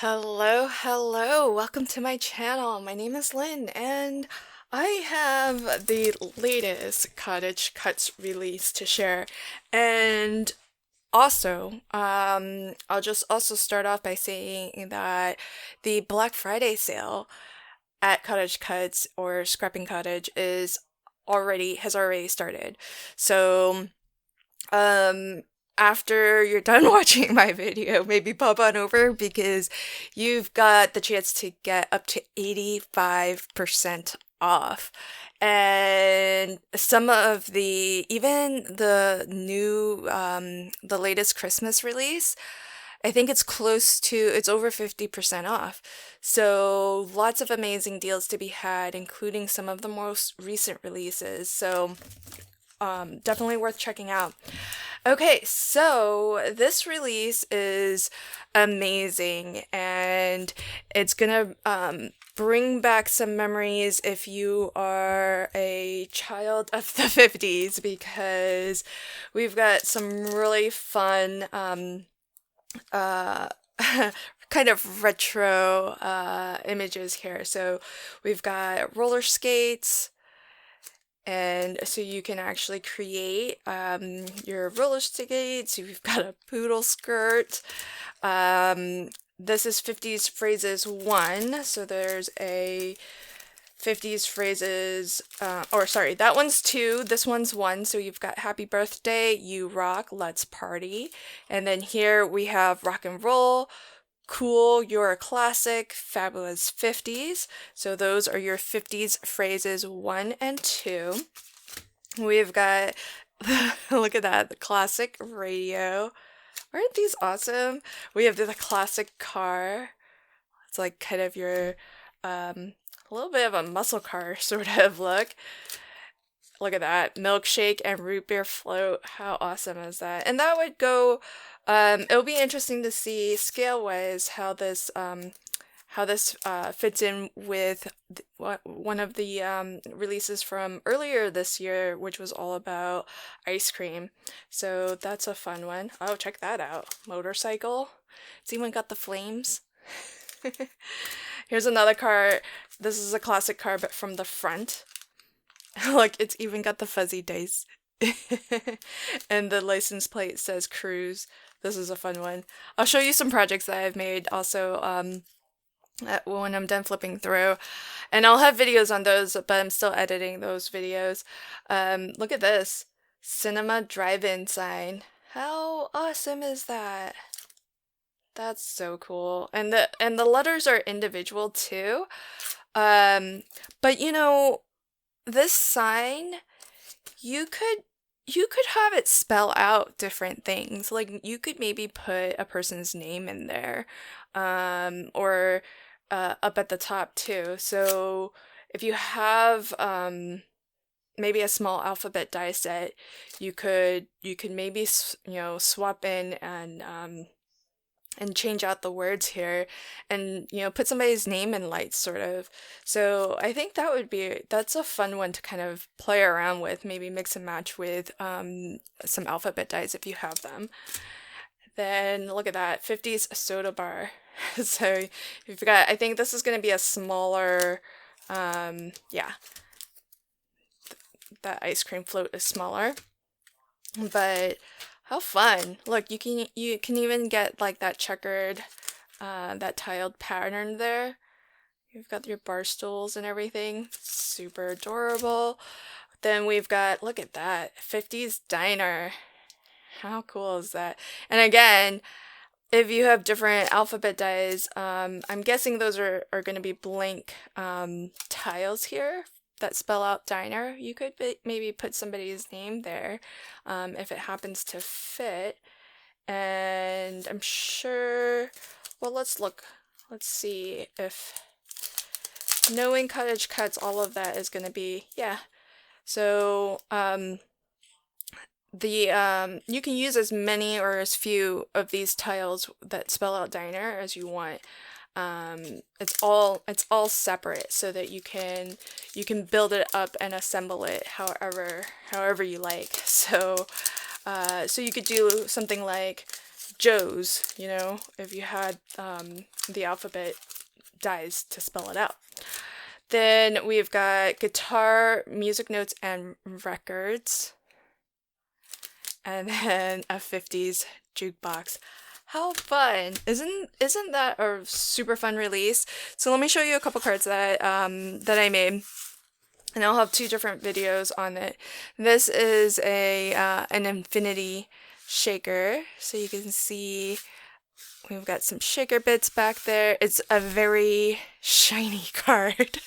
Hello, welcome to my channel. My name is Lynn, and I have the latest CottageCutz release to share. And also, I'll just also start off by saying that the Black Friday sale at CottageCutz or Scrapping Cottage has already started. So um, after you're done watching my video, maybe pop on over because you've got the chance to get up to 85% off. And some of even the latest Christmas release, I think it's over 50% off. So lots of amazing deals to be had, including some of the most recent releases. So definitely worth checking out. Okay, so this release is amazing and it's gonna bring back some memories if you are a child of the 50s because we've got some really fun uh, kind of retro images here. So we've got roller skates. And so you can actually create your roller skates. You've got a poodle skirt. This is 50s phrases 1. So there's a 50s phrases, or sorry, that one's 2. This one's 1. So you've got happy birthday, you rock, let's party. And then here we have rock and roll. Cool, you're a classic, fabulous 50s. So those are your 50s phrases 1 and 2. We've got, look at that, the classic radio. Aren't these awesome? We have the classic car. It's like kind of your, a little bit of a muscle car sort of look. Look at that, milkshake and root beer float. How awesome is that? And that would go, it'll be interesting to see scale-wise how this fits in with one of the releases from earlier this year, which was all about ice cream. So that's a fun one. Oh, check that out. Motorcycle. Has anyone got the flames? Here's another car. This is a classic car, but from the front. Look, it's even got the fuzzy dice. And the license plate says cruise. This is a fun one. I'll show you some projects that I've made also when I'm done flipping through. And I'll have videos on those, but I'm still editing those videos. Look at this. Cinema drive-in sign. How awesome is that? That's so cool. And the letters are individual too. But you know, this sign, you could have it spell out different things. Like you could maybe put a person's name in there, or up at the top too. So if you have maybe a small alphabet die set, you could maybe swap in and change out the words here and put somebody's name in lights sort of. So I think that's a fun one to kind of play around with, maybe mix and match with some alphabet dies if you have them. Then look at that, 50s soda bar. So you've got, I think this is going to be a smaller, yeah, that ice cream float is smaller, but how fun. Look, you can even get like that checkered, that tiled pattern there. You've got your bar stools and everything. Super adorable. Then we've got, look at that, 50s diner. How cool is that? And again, if you have different alphabet dies, I'm guessing those are going to be blank tiles here that spell out diner. You could maybe put somebody's name there if it happens to fit. And I'm sure, well, let's look. Let's see if, knowing CottageCutz, all of that is going to be, yeah. So you can use as many or as few of these tiles that spell out diner as you want. It's all separate so that you can build it up and assemble it however you like. So so you could do something like Joe's, you know, if you had the alphabet dies to spell it out. Then we've got guitar, music notes, and records. And then a 50's jukebox. How fun! Isn't that a super fun release? So let me show you a couple cards that that I made, and I'll have 2 different videos on it. This is a an infinity shaker, so you can see we've got some shaker bits back there. It's a very shiny card.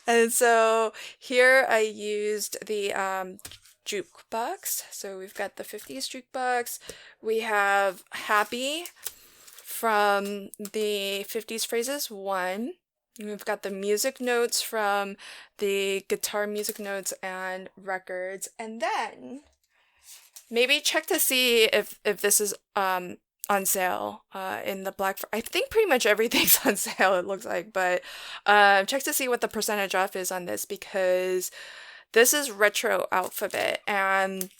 And so here I used the jukebox. So we've got the 50's jukebox. We have Happy from the 50's Phrases 1. We've got the music notes from the guitar music notes and records. And then maybe check to see if this is on sale in the Black Friday. I think pretty much everything's on sale, it looks like, but check to see what the percentage off is on this, because this is retro alphabet and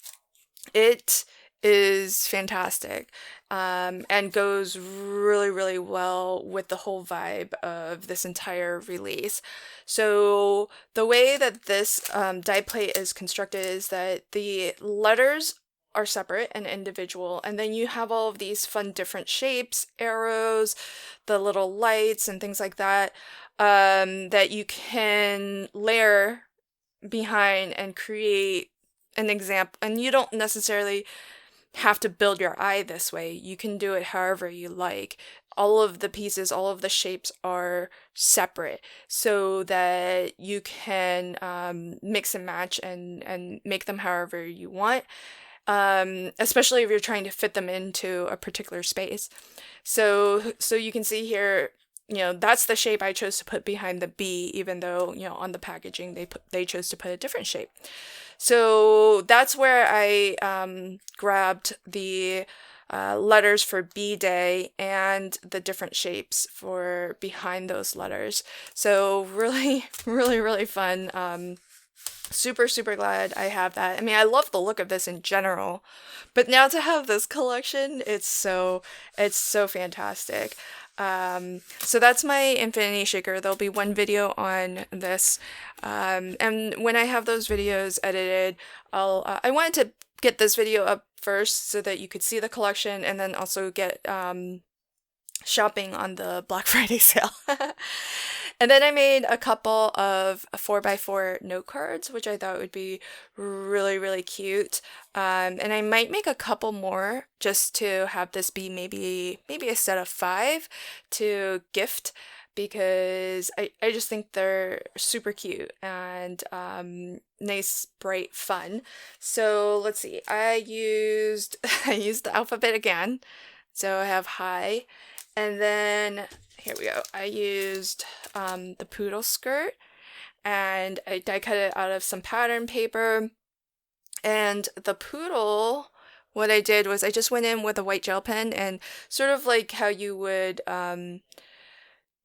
it is fantastic and goes really, really well with the whole vibe of this entire release. So the way that this die plate is constructed is that the letters are separate and individual, and then you have all of these fun different shapes, arrows, the little lights and things like that, that you can layer behind and create an example. And you don't necessarily have to build your eye this way. You can do it however you like. All of the pieces, all of the shapes are separate so that you can mix and match and make them however you want. Especially if you're trying to fit them into a particular space. So you can see here, you know, that's the shape I chose to put behind the B, even though, you know, on the packaging they chose to put a different shape. So that's where I grabbed the letters for B Day and the different shapes for behind those letters. So really, really, really fun. Super, super glad I have that. I mean, I love the look of this in general, but now to have this collection, it's so fantastic. So that's my Infinity Shaker. There'll be one video on this. And when I have those videos edited, I wanted to get this video up first so that you could see the collection and then also get, shopping on the Black Friday sale. And then I made a couple of 4x4 note cards, which I thought would be really, really cute. And I might make a couple more just to have this be maybe a set of 5 to gift, because I just think they're super cute and nice, bright, fun. So let's see. I used the alphabet again. So I have high. And then, here we go, I used the poodle skirt, and I die cut it out of some pattern paper. And the poodle, what I did was I just went in with a white gel pen, and sort of like how you would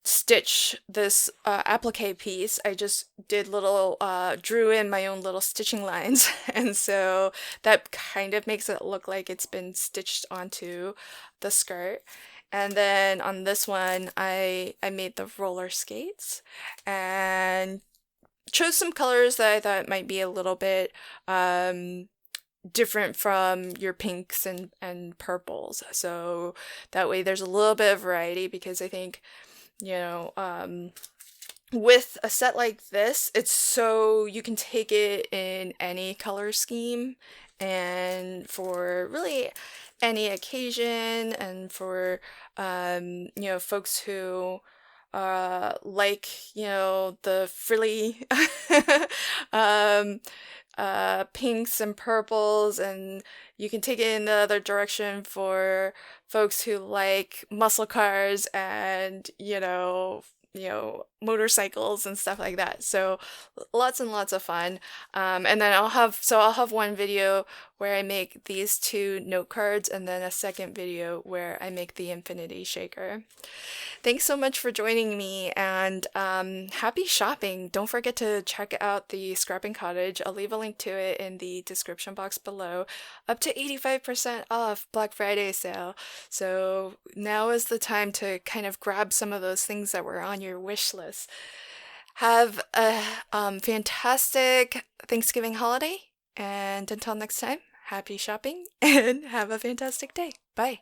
stitch this applique piece, I just did little, drew in my own little stitching lines. And so that kind of makes it look like it's been stitched onto the skirt. And then on this one, I made the roller skates and chose some colors that I thought might be a little bit different from your pinks and purples. So that way there's a little bit of variety, because I think, you know, with a set like this, it's so you can take it in any color scheme and for really any occasion, and for you know, folks who like, you know, the frilly pinks and purples, and you can take it in the other direction for folks who like muscle cars and, you know, motorcycles and stuff like that. So lots and lots of fun. And then I'll have one video where I make these two note cards, and then a second video where I make the infinity shaker. Thanks so much for joining me, and happy shopping. Don't forget to check out the Scrapping Cottage. I'll leave a link to it in the description box below. Up to 85% off Black Friday sale. So now is the time to kind of grab some of those things that were on your wish list. Have a fantastic Thanksgiving holiday, and until next time, happy shopping and have a fantastic day. Bye.